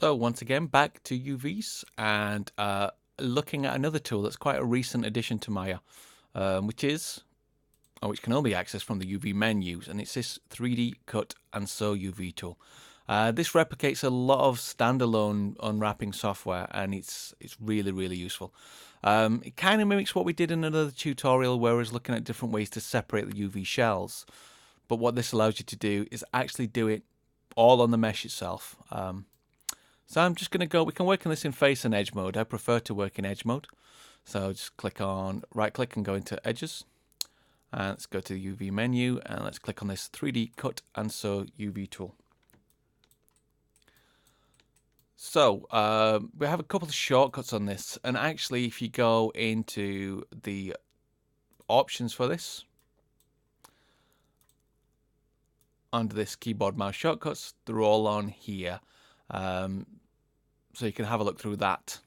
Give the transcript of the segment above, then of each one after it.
So once again, back to UVs and looking at another tool that's quite a recent addition to Maya, which can only be accessed from the UV menus, and it's this 3D cut and sew UV tool. This replicates a lot of standalone unwrapping software, and it's really useful. It kind of mimics what we did in another tutorial where I was looking at different ways to separate the UV shells. But what this allows you to do is actually do it all on the mesh itself. So I'm just going to go, we can work on this in face and edge mode. I prefer to work in edge mode. So just click on, right click and go into edges. And let's go to the UV menu and let's click on this 3D cut and sew UV tool. So we have a couple of shortcuts on this, and actually if you go into the options for this, under this keyboard mouse shortcuts, they're all on here. So you can have a look through that.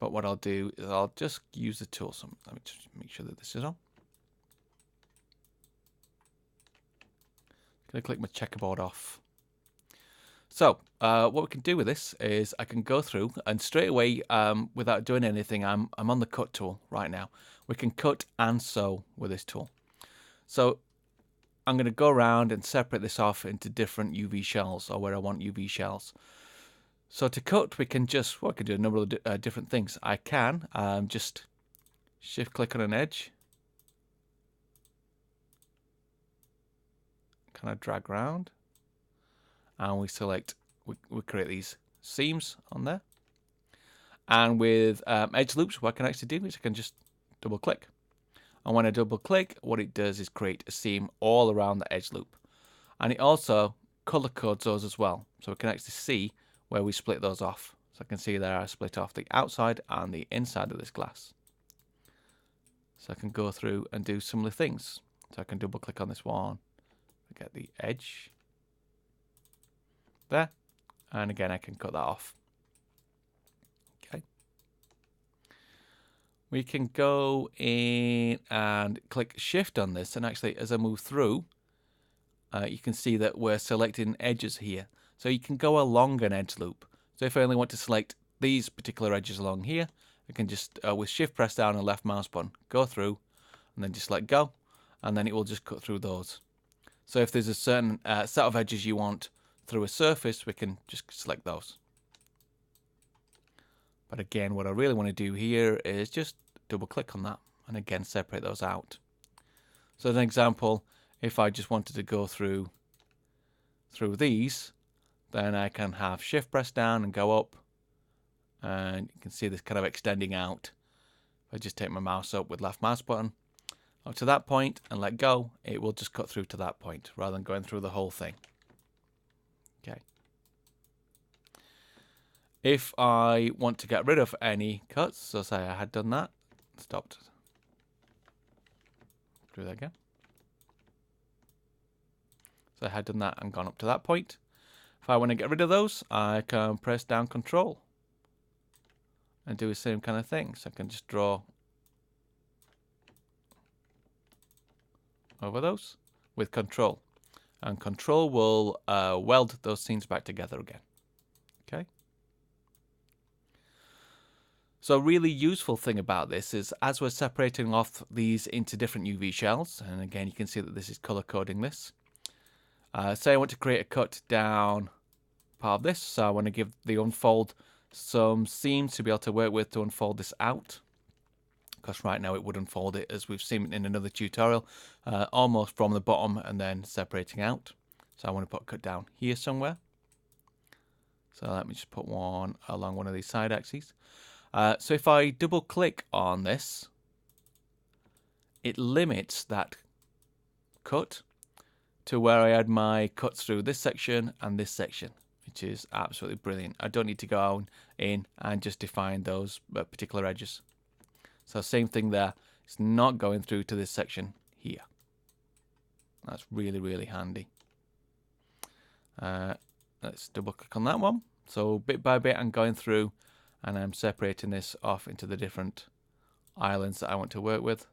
But what I'll do is I'll just use the tool. So let me just make sure that this is on. Going to click my checkerboard off. So what we can do with this is I can go through and straight away, without doing anything, I'm on the cut tool right now. We can cut and sew with this tool. So I'm going to go around and separate this off into different UV shells, or where I want UV shells. So to cut, we can just, I can do a number of different things. I can just shift click on an edge, kind of drag around, and we select, we create these seams on there. And with edge loops, what I can actually do is I can just double click. And when I double click, what it does is create a seam all around the edge loop. And it also color codes those as well. So we can actually see where we split those off. So I can see there I split off the outside and the inside of this glass. So I can go through and do similar things. So I can double click on this one, get the edge there, and again I can cut that off. Okay. We can go in and click shift on this, and actually as I move through, you can see that we're selecting edges here. So you can go along an edge loop. So if I only want to select these particular edges along here, I can just, with shift press down and left mouse button, go through and then just let go, and then it will just cut through those. So if there's a certain set of edges you want through a surface, we can just select those. But again, what I really want to do here is just double click on that and again separate those out. So as an example, if I just wanted to go through these, then I can have shift press down and go up, and you can see this kind of extending out. If I just take my mouse up with left mouse button up to that point and let go, it will just cut through to that point rather than going through the whole thing. Okay. If I want to get rid of any cuts, so say I had done that, stopped, do that again. So I had done that and gone up to that point. If I want to get rid of those, I can press down Control and do the same kind of thing. So I can just draw over those with Control, and Control will weld those scenes back together again. Okay. So a really useful thing about this is as we're separating off these into different UV shells, and again you can see that this is color coding this. Say I want to create a cut down part of this, so I want to give the unfold some seams to be able to work with to unfold this out. Because right now it would unfold it, as we've seen in another tutorial, almost from the bottom and then separating out. So I want to put a cut down here somewhere. So let me just put one along one of these side axes. So if I double click on this, it limits that cut to where I had my cuts through this section and this section, which is absolutely brilliant. I don't need to go in and just define those particular edges. So same thing there. It's not going through to this section here. That's really handy. Let's double click on that one. So bit by bit I'm going through and I'm separating this off into the different islands that I want to work with.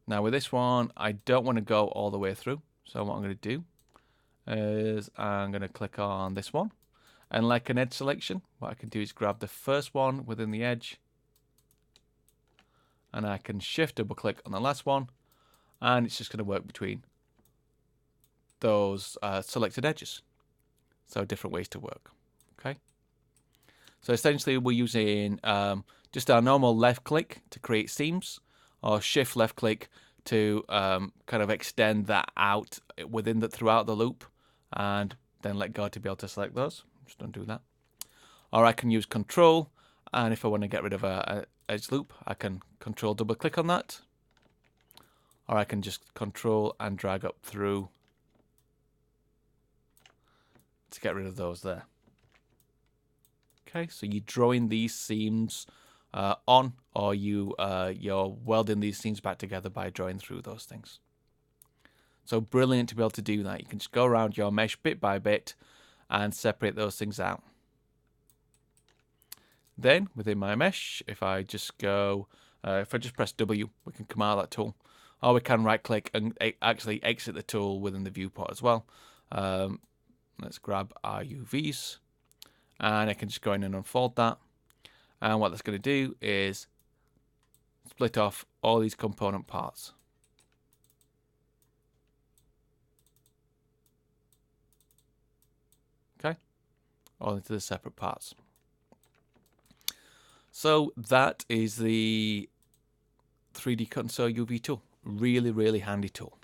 Now with this one, I don't want to go all the way through. So what I'm going to do is I'm going to click on this one. And like an edge selection, what I can do is grab the first one within the edge. And I can shift double click on the last one. And it's just going to work between those selected edges. So different ways to work. Okay. So essentially we're using just our normal left click to create seams, or shift left click to kind of extend that out within throughout the loop, and then let go to be able to select those. Just undo that. Or I can use control, and if I want to get rid of a edge loop, I can control double click on that. Or I can just control and drag up through to get rid of those there. Okay, so you're drawing these seams on, or you're welding these seams back together by drawing through those things. So brilliant to be able to do that. You can just go around your mesh bit by bit and separate those things out. Then within my mesh, if I just go, if I just press W, we can come out of that tool. Or we can right click and actually exit the tool within the viewport as well. Let's grab our UVs. And I can just go in and unfold that. And what that's going to do is split off all these component parts. Okay, all into the separate parts. So that is the 3D Cut and Sew UV tool. Really, really handy tool.